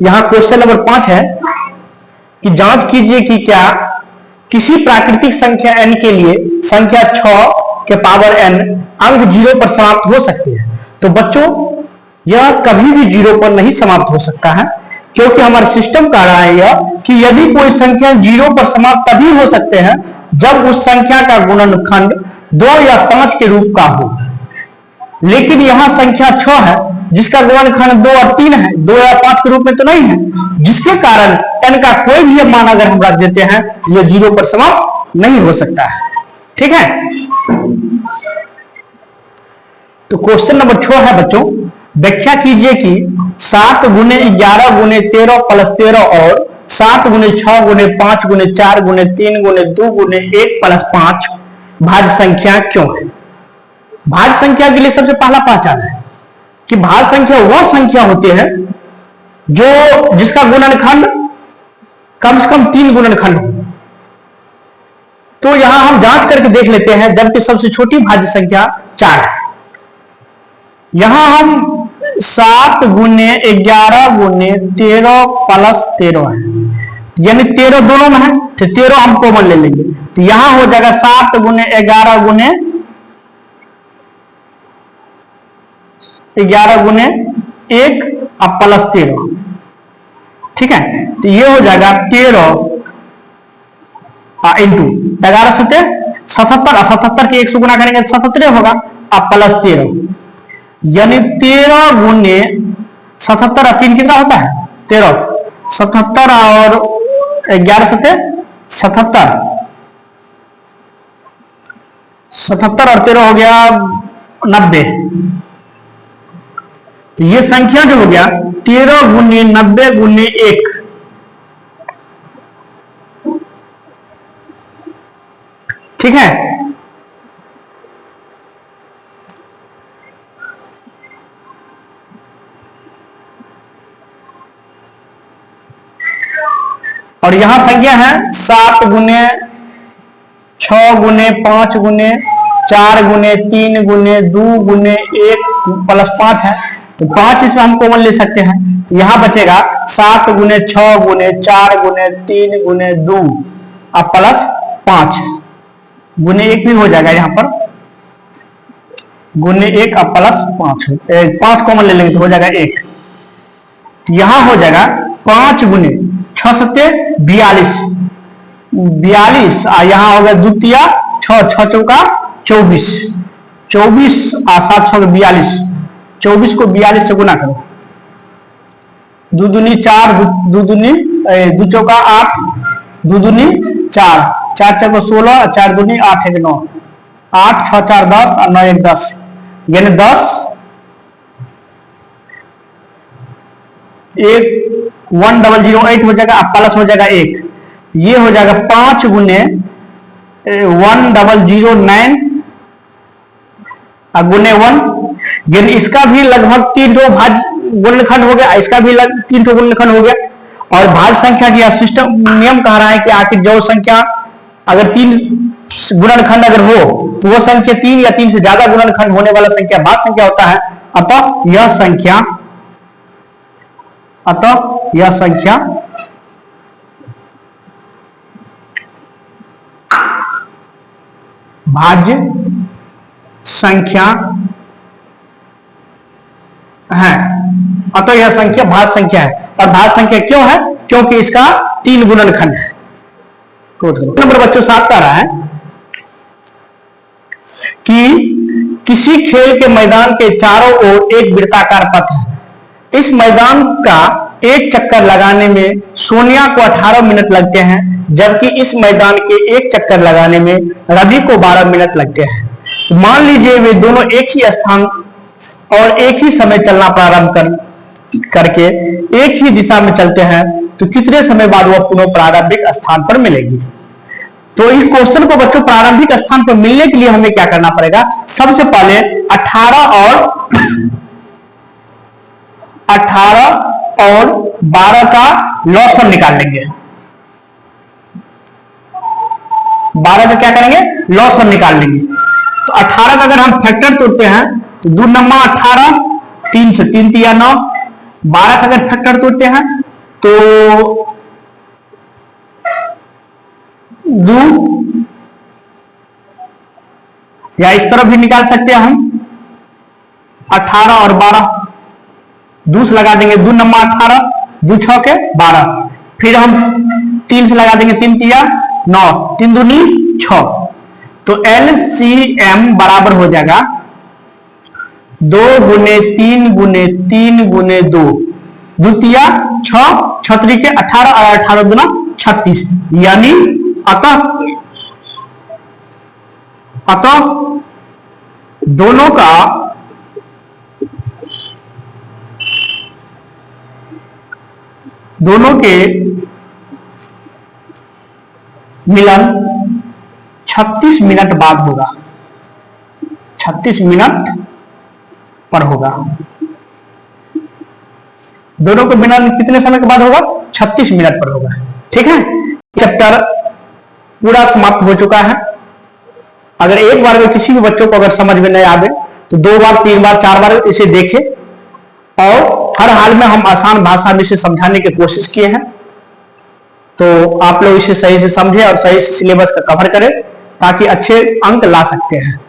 यहां question number 5 है कि जांच कीजिए कि क्या किसी प्राकृतिक संख्या n के लिए संख्या 6 के पावर n अंक 0 पर समाप्त हो सकती है। तो बच्चों यह कभी भी 0 पर नहीं समाप्त हो सकता है, क्योंकि हमारा सिस्टम कह रहा है यह कि यदि कोई संख्या 0 पर समाप्त तभी हो सकते हैं जब उस संख्या का गुणनखंड 2 या 5 के रूप का हो। लेकिन यहां संख्या 6 है जिसका गुणनखंड 2 और 3 है, 2 या 5 के रूप में तो नहीं है, जिसके कारण n का कोई भी मान अगर हम रख देते हैं यह 0 पर समाप्त नहीं हो सकता है। ठीक है, तो क्वेश्चन नंबर 6 है बच्चों, व्याख्या कीजिए कि 7 गुने 11 गुने 13 प्लस 13 और 7 गुने 6 गुने 5 गुने 4 गुने 3 गुने 2 गुने 1 प्लस 5 भाज्य संख्या क्यों है। भाज्य संख्या के लिए सबसे पहला पहचान है कि भाज्य संख्या वह संख्या होती है जो जिसका गुणनखंड कम से कम 3 गुणनखंड हो। तो यहां हम जांच करके देख लेते हैं, जबकि सबसे छोटी भाज्य संख्या 4 है। यहां हम 7 गुने 11 गुने 13 प्लस 13 है, यानी 13 दोनों में है, तो 13 हम कॉमन ले लेंगे, तो यहां हो जाएगा 7 गुने 11 गुने 11 गुने 1 अब प्लस 13। ठीक है, तो ये हो जाएगा 13 इंटू 11 सत्ते 77, 77 के 1 से गुना करेंगे 77 होगा, अब प्लस 13, यानी 13 गुने 77 और 3 कितना होता है 13, 77 और 11 सत्ते 77, 77 और 13 हो गया 90। तो ये संख्या जो हो गया 13 गुने 90 गुने 1, ठीक है। और यहां संख्या है 7 गुने 6 गुने 5 गुने 4 गुने 3 गुने 2 गुने 1 प्लस 5 है, तो 5 इसमें हम कॉमन ले सकते हैं। यहां बचेगा 7 गुने 6 गुने 4 गुने 3 गुने 2 अब प्लस 5 गुने 1 भी हो जाएगा, यहां पर गुने 1 अब प्लस 5 कॉमन ले लेंगे तो हो जाएगा 1। यहां हो जाएगा 5 गुने 6 सत्ते 42, 42 यहां होगा द्वितीय 6 चौका 24, 24 और 7 6 42, 24 को 42 से गुना करो, 2 दूनी 4, 2 दूनी 2 चौका 8, 2 दूनी 4, 4 चौका 16, 4 दूनी 8 1 9, 8 6 4 10 और 9 1 10, यानी 10 1008 हो जाएगा, अब प्लस हो जाएगा 1, ये हो जाएगा 5 गुने 1009 गुने 1, यानी इसका भी लगभग 3 भाज्य गुणनखंड हो गया, इसका भी 3 गुणनखंड हो गया। और भाज्य संख्या की सिस्टम नियम कह रहा है कि आखिर जो संख्या अगर 3 गुणनखंड अगर हो तो वो संख्या 3 या 3 से ज्यादा गुणनखंड होने वाला संख्या भाज्य संख्या होता है। अतः यह संख्या भाज्य संख्या है, अतः यह संख्या भाज्य संख्या है। और भाज्य संख्या क्यों है, क्योंकि इसका 3 गुणनखंड है। नंबर बच्चों 7 कह रहा है कि किसी खेल के मैदान के चारों ओर एक वृत्ताकार पथ है। इस मैदान का एक चक्कर लगाने में सोनिया को 18 मिनट लगते हैं, जबकि इस मैदान के एक चक्कर लगाने में रवि को 12 मिनट लगते हैं। तो मान लीजिए वे दोनों एक ही स्थान और एक ही समय चलना प्रारंभ करके एक ही दिशा में चलते हैं, तो कितने समय बाद वह पुनः प्रारंभिक स्थान पर मिलेगी। तो इस क्वेश्चन को बच्चों प्रारंभिक स्थान पर मिलने के लिए हमें क्या करना पड़ेगा, सबसे पहले 18 और 12 का लॉसन निकाल लेंगे। 12 का क्या करेंगे, लॉसन निकाल लेंगे। तो 18 का अगर हम फैक्टर तोड़ते हैं तो 2 नम्मा 18, 3 से 3 तिया 9, 12 का अगर फैक्टर तोड़ते हैं तो 2, या इस तरफ भी निकाल सकते हैं हम 18 और 12, 2 से लगा देंगे, 2 नंबर 18, 2 6 के 12, फिर हम 3 से लगा देंगे, 3 तिया 9, 3 दूनी 6। तो LCM बराबर हो जाएगा 2 गुने 3 गुने 3 गुने 2, 2 तिया 6, 6 तरीके 18 और 18 दूना 36, यानी अतः दोनों का दोनों के मिलन 36 मिनट बाद होगा, 36 मिनट पर होगा। दोनों को मिलन कितने समय के बाद होगा? 36 मिनट पर होगा। ठीक है, चैप्टर पूरा समाप्त हो चुका है। अगर एक बार में किसी भी बच्चों को अगर समझ में नहीं आवे तो 2 बार 3 बार 4 बार इसे देखें, और हर हाल में हम आसान भाषा में इसे समझाने की कोशिश किए हैं। तो आप लोग इसे सही से समझें और सही से सिलेबस का कवर करें ताकि अच्छे अंक ला सकते हैं।